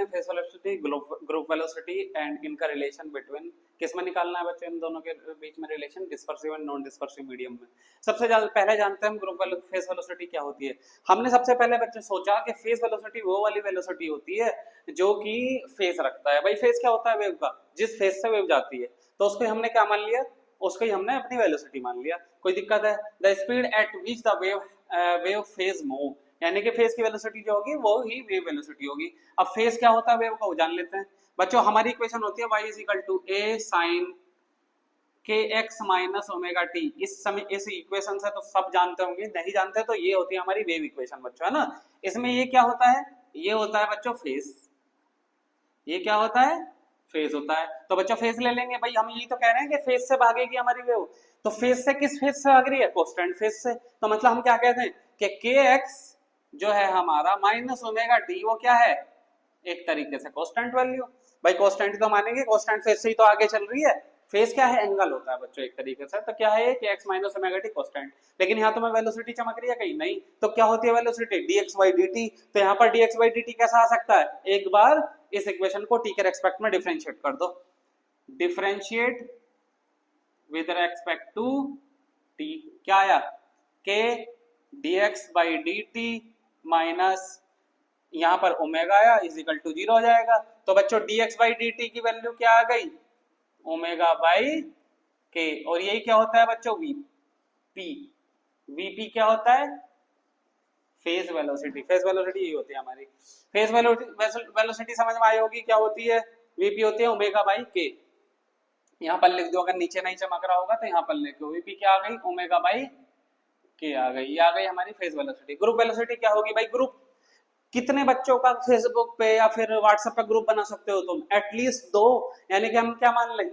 हैं face velocity, group velocity and इनका relation between, किस में निकालना है बच्चों इन दोनों के बीच में relation, dispersive and non dispersive medium में। सबसे ज्यादा पहले जानते हैं हम फेस वेलोसिटी क्या होती है। हमने सबसे पहले बच्चों सोचा कि फेस वेलोसिटी वो वाली वेलोसिटी होती है जो कि फेस रखता है। भाई फेस क्या होता है वेव का, जिस फेस से वेव जाती है, तो उसको हमने क्या मान लिया, उसको ही हमने अपनी वेलोसिटी मान लिया। कोई दिक्कत है? The speed at which the wave phase move, यानी कि फेस की वेलोसिटी जो होगी वो ही वेव वेलोसिटी होगी। अब फेस क्या होता है वेव का वो जान लेते हैं बच्चों। हमारी इक्वेशन होती है y is equal to a sin kx minus omega T. इस समय इस इक्वेशन से तो सब जानते होंगे, नहीं जानते तो ये होती है हमारी वेव इक्वेशन बच्चों, है ना। इसमें ये क्या होता है, ये होता है बच्चों फेस, ये क्या होता है फेस होता है। तो बच्चों फेस ले लेंगे, भाई हम यही तो कह रहे हैं कि फेस से भागेगी हमारी वेव, तो फेस से किस फेस से भाग रही है, कांस्टेंट फेस से। तो मतलब हम क्या कहते हैं कि kx जो है हमारा माइनस ओमेगा टी वो क्या है, एक तरीके से कांस्टेंट वैल्यू। भाई कांस्टेंट तो मानेंगे, कांस्टेंट फेस से ही तो आगे चल रही है। फेस क्या है, एंगल होता है बच्चों एक तरीके से। तो क्या है कि x minus omega T constant. लेकिन यहाँ तो मैं वेलोसिटी चमक रही है कहीं नहीं, तो क्या होती है वेलोसिटी dx by dt। तो यहाँ पर dx by dt कैसा आ सकता है, एक बार इस इक्वेशन को t के रेस्पेक्ट में डिफरेंशिएट कर दो, differentiate with respect to t, क्या आया k dx by dt minus यहाँ पर ओमेगा आया इज इक्वल टू 0 हो जाएगा। तो बच्चों dx by dt की वैल्यू क्या आ गई, ओमेगा बाई के। और यही क्या होता है बच्चों, vp। vp क्या होता है, फेज वेलोसिटी। फेज वेलोसिटी यही होती है हमारी। फेज वेलोसिटी समझ में आई होगी क्या होती है, vp होती है ओमेगा बाई के। यहाँ पर लिख दो, अगर नीचे नहीं चमक रहा होगा तो यहाँ पर लिखो, vp क्या आ गई, ओमेगा बाई के आ गई। ये आ गई हमारी फेज वेलोसिटी। ग्रुप वेलोसिटी क्या होगी भाई, ग्रुप कितने बच्चों का फेसबुक पे या फिर व्हाट्सएप पे ग्रुप बना सकते हो तुम, एटलीस्ट 2। यानी कि हम क्या मान लें,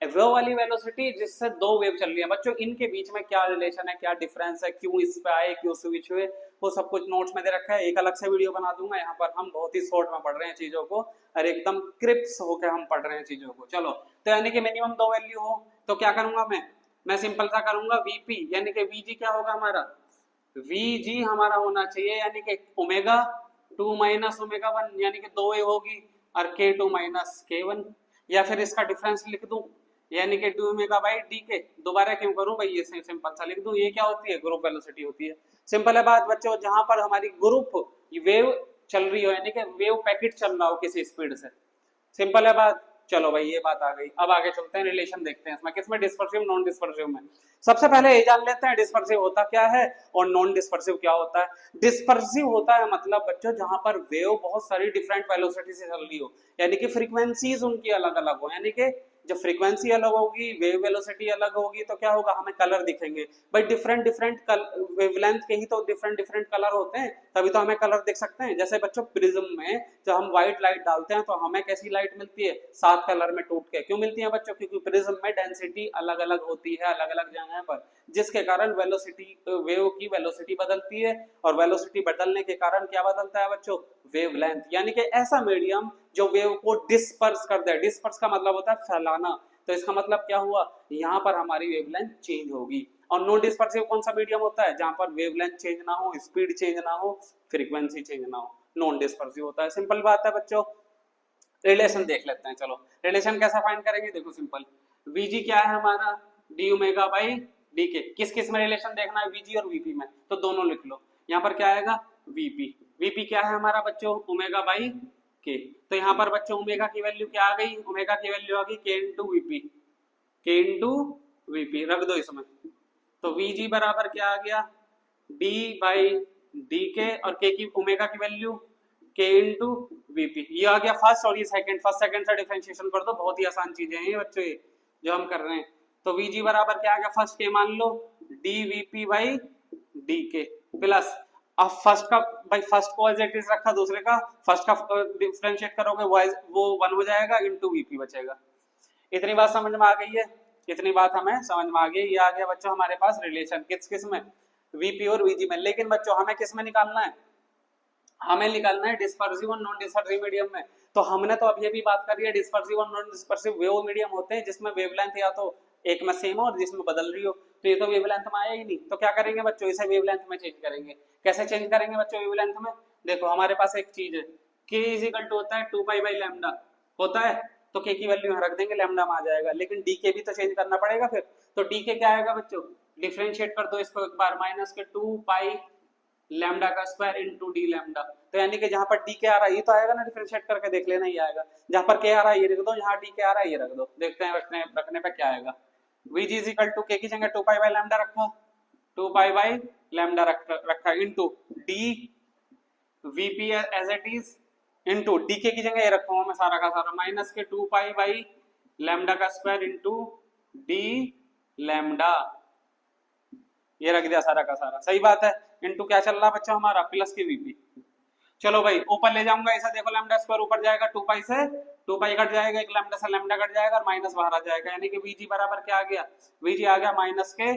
वो वाली वेलोसिटी जिससे 2 वेव चल रही है बच्चों, इनके बीच में क्या रिलेशन है, क्या डिफरेंस है, क्यों इस पे आए, क्यों स्विच हुए, वो सब कुछ नोट्स में दे रखा है। एक अलग से वीडियो बना दूंगा, यहाँ पर हम बहुत ही शॉर्ट में पढ़ रहे हैं चीजों को और एकदम क्रिप्स होकर हम पढ़ रहे हैं चीजों को। चलो, तो यानी कि मिनिमम 2 वैल्यू हो तो क्या करूंगा मैं सिंपल सा करूंगा वीपी, यानी कि वीजी क्या होगा हमारा, वीजी हमारा होना चाहिए यानी कि ओमेगा 2 माइनस ओमेगा 1, यानी कि 2 वेव होगी, और k2 माइनस k1, या फिर इसका डिफरेंस लिख दूं यानी कि 2 ओमेगा बाई डी के। दोबारा क्यों करूं भाई, ये सिंपल सा लिख दूं। ये क्या होती है, ग्रुप वेलोसिटी होती है। सिंपल है बात बच्चों, जहां पर हमारी ग्रुप वेव चल रही हो यानी कि वेव पैकेट चल रहा हो किसी स्पीड से, सिंपल है बात। चलो भाई ये बात आ गई, अब आगे चलते हैं, रिलेशन देखते हैं इसमें, किसमें, डिस्पर्सिव नॉन डिस्पर्सिव में। सबसे पहले ये जान लेते हैं डिस्पर्सिव होता क्या है और नॉन डिस्पर्सिव क्या होता है। डिस्पर्सिव होता है मतलब बच्चों जहां पर वेव बहुत सारी डिफरेंट वेलोसिटी से चल रही हो, यानी कि फ्रीक्वेंसीज उनकी अलग अलग हो, यानी कि जब फ्रीक्वेंसी अलग होगी, वेव वेलोसिटी अलग होगी, तो क्या होगा, हमें कलर दिखेंगे भाई। डिफरेंट डिफरेंट वेवलेंथ के ही तो डिफरेंट डिफरेंट कलर होते हैं, तभी तो हमें कलर दिख सकते हैं। जैसे बच्चों प्रिज्म में जब हम व्हाइट लाइट डालते हैं तो हमें कैसी लाइट मिलती है, 7 कलर में टूट के। क्यों मिलती है बच्चों, क्योंकि प्रिज्म में डेंसिटी अलग अलग होती है अलग अलग जगह पर, जिसके कारण वेलोसिटी, वेव की वेलोसिटी बदलती है, और वेलोसिटी बदलने के कारण क्या बदलता है बच्चों, वेवलेंथ। यानी कि ऐसा मीडियम जो वेव को डिस्पर्स कर दे। डिस्पर्स का मतलब होता है फैलाना, तो इसका मतलब क्या हुआ, यहाँ पर हमारी वेवलेंथ चेंज होगी। और नॉन डिस्पर्सिव कौन सा मीडियम होता है, जहां पर वेवलेंथ चेंज ना हो, स्पीड चेंज ना हो, फ्रीक्वेंसी चेंज ना हो, नॉन डिस्पर्सिव होता है। सिंपल बात है बच्चों। रिलेशन देख लेते हैं, चलो रिलेशन कैसा फाइंड करेंगे, देखो सिंपल, वीजी क्या है हमारा, डी ओमेगा बाई डी के। किस किस में रिलेशन देखना है, वीजी और वीपी में, तो दोनों लिख लो। यहाँ पर क्या आएगा, वीपी। वीपी क्या है हमारा बच्चों, ओमेगा बाई के। तो यहाँ पर बच्चों ओमेगा की वैल्यू क्या आ गई, ओमेगा की वैल्यू आ गई के इंटू वीपी, के इंटू वीपी रख दो इसमें। तो वीजी बराबर क्या आ गया, डी बाई डी के, और के की ओमेगा की वैल्यू के इंटू वीपी। ये आ गया फर्स्ट, और ये सेकंड। फर्स्ट सेकंड से डिफरेंशिएशन कर दो, बहुत ही आसान चीजें हैं ये बच्चों, ये जो हम कर रहे हैं। तो वीजी बराबर क्या आ गया, फर्स्ट के मान लो डी वीपी बाई डी के प्लस, अब फर्स्ट का भाई फर्स्ट को एज इट इज रखा, दूसरे का फर्स्ट का डिफरेंशिएट करोगे वो 1 हो जाएगा, इंटू वीपी बचेगा। इतनी बात समझ में आ गई है, इतनी बात हमें समझ में आ गई। ये आ गया बच्चों हमारे पास रिलेशन, किस किस में, वीपी और वीजी में। लेकिन बच्चों हमें किस में निकालना है, हमें निकालना है डिस्पर्सिव और नॉन डिस्पर्सिव मीडियम में। तो हमने तो अब ये भी बात करी है, डिस्पर्सिव और नॉन डिस्पर्सिव वेव मीडियम होते हैं जिसमें वेवलेंथ या तो एक में सेम हो और जिसमें बदल रही हो। तो ये तो वेवलेंथ में आया ही नहीं, तो क्या करेंगे बच्चों, इसे वेवलेंथ में चेंज करेंगे। कैसे चेंज करेंगे बच्चों वेवलेंथ में, देखो हमारे पास एक चीज है, k इज इक्वल टू होता है 2 पाई बाई लैम्डा होता है, तो k की वैल्यू यहाँ रख देंगे, लैम्डा में आ जाएगा। लेकिन dk भी तो चेंज करना पड़ेगा फिर, तो dk क्या आएगा बच्चों, डिफरेंशिएट कर दो इसको एक बार, माइनस के 2 पाई लैम्डा का स्क्वायर इनटू डी लैम्डा। तो यानी कि जहां पर dk आ रहा है ये तो आएगा ना, डिफरेंशिएट करके देख लेना, ये आएगा। जहां पर k आ रहा है ये रख दो, जहां dk आ रहा है ये रख दो, देखते हैं रखने पे क्या आएगा। vg is equal to k की जगह 2 पाई बाई लैम्डा रखा, 2 पाई बाई लैम्डा रखा into D VP as it is into DK की जगह ये रखा हूं मैं सारा का सारा, माइनस के 2 पाई बाई लैम्डा का स्क्वायर इनटू डी लैम्डा, ये रख दिया सारा का सारा, सही बात है। इनटू क्या चल रहा बच्चा हमारा, प्लस की वीपी। चलो भाई ऊपर ले जाऊंगा ऐसा, देखो लैम्डा स्क्वायर ऊपर जाएगा 2 पाई से 2 पाई कट जाएगा, एक लैम्डा से लैम्डा कट जाएगा और माइनस बाहर आ जाएगा, यानी कि वीजी बराबर क्या आ गया, वीजी आ गया minus K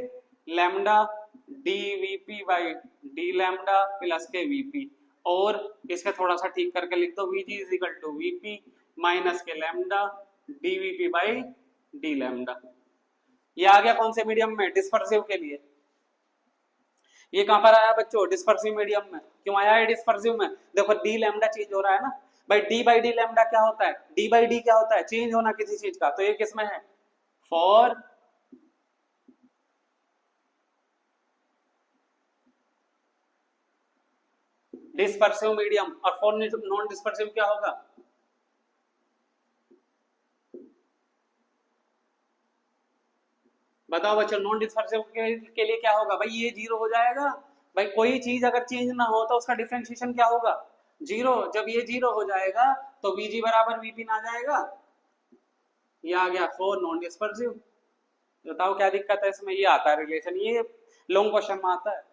lambda D VP by D lambda plus K VP. और इसका थोड़ा सा ठीक करके लिख दो, VG is equal to VP minus K lambda DVP by D lambda. ये आ गया कौन से मीडियम में, डिस्पर्सिव के लिए। ये कहां पर आया बच्चों, डिस्पर्सिव मीडियम में। क्यों आया है डिस्पर्सिव में, देखो डी लैम्डा चेंज हो रहा है ना भाई, डी बाई डी लैम्डा क्या होता है, डी बाई डी क्या होता है, चेंज होना किसी चीज का, तो ये किसमें है, फॉर डिस्पर्सिव मीडियम। और फॉर नॉन डिस्पर्सिव क्या होगा, बताओ बच्चों, नॉन डिस्पर्सिव के लिए क्या होगा भाई, ये जीरो हो जाएगा भाई। कोई चीज अगर चेंज ना हो तो उसका डिफरेंशिएशन क्या होगा, जीरो। जब ये जीरो हो जाएगा तो वीजी बराबर वीपी ना जाएगा, ये आ गया फॉर नॉन डिस्पर्सिव। बताओ क्या दिक्कत है इसमें, ये आता है रिलेशन, ये लॉन्ग क्वेश्चन में आता है।